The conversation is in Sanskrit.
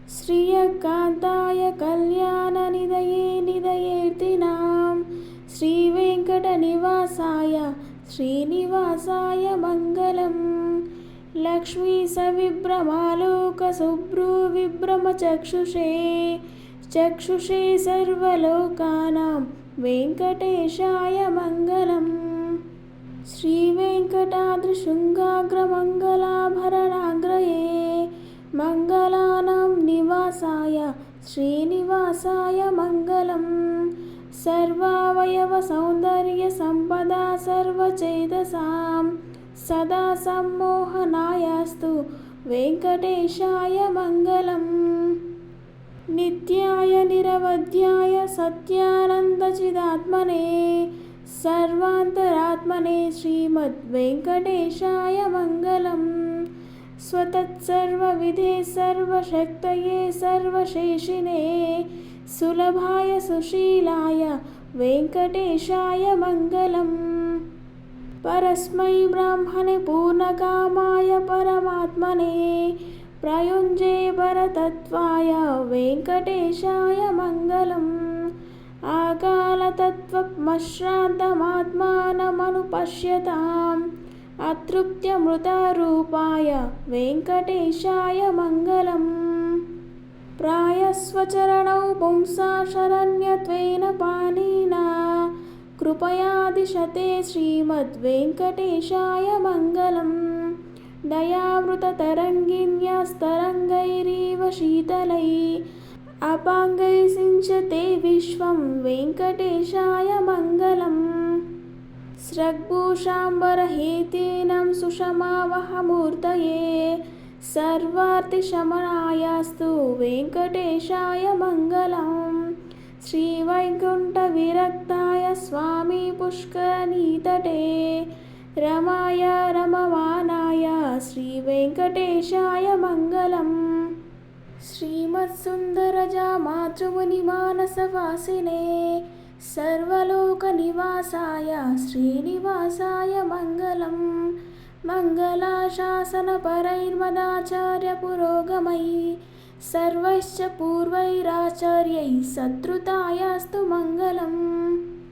श्रियकान्ताय कल्याणनिधये निधयेऽर्थिनां श्रीवेङ्कटनिवासाय श्रीनिवासाय मङ्गलम्। लक्ष्मीसविभ्रमालोकशुभ्रुविभ्रमचक्षुषे चक्षुषे सर्वलोकानां वेङ्कटेशाय मङ्गलम्। श्रीवेङ्कटाद्रिशृङ्गाग्रमङ्गलाभरणाग्रये मङ्गलानां निवासाय श्रीनिवासाय मङ्गलम्। सर्वावयवसौन्दर्यसम्पदा सर्वचेतसां सदा सम्मोहनायास्तु वेङ्कटेशाय मङ्गलम्। नित्याय निरवध्याय सत्यानन्दचिदात्मने सर्वान्तरात्मने श्रीमद्वेङ्कटेशाय मङ्गलम्। स्वतत्सर्वविधे सर्वशक्तये सर्वशेषिणे सुलभाय सुशीलाय वेङ्कटेशाय मङ्गलम्। परस्मै ब्रह्मणे पूर्णकामाय परमात्मने प्रयुञ्जे परतत्त्वाय वेङ्कटेशाय मङ्गलम्। आकालतत्त्वमश्रान्तमात्मानमनुपश्यताम् अतृप्त्यमृतरूपाय वेङ्कटेशाय मङ्गलम्। प्रायस्वचरणौ पुंसा शरण्यत्वेन पाणिना कृपया दिशते श्रीमद्वेङ्कटेशाय मङ्गलम्। दयावृततरङ्गिन्यास्तरङ्गैरिव शीतलैः अपाङ्गैः सिञ्चते विश्वं वेङ्कटेशाय मङ्गलम्। स्रग्भूषाम्बरहेतीनां सुषमावहमूर्तये सर्वार्तिशमनायास्तु वेङ्कटेशाय मङ्गलम्। श्रीवैकुण्ठविरक्ताय स्वामी पुष्करनीतटे रमाय रममानाय श्रीवेङ्कटेशाय मङ्गलम्। श्रीमत्सुन्दरजामातृमुनिमानसवासिने सर्वलोकनिवासाय श्रीनिवासाय मङ्गलम्। मङ्गलाशासनपरैर्मदाचार्यपुरोगमैः सर्वैश्च पूर्वैराचार्यैः सत्कृतायास्तु मङ्गलम्।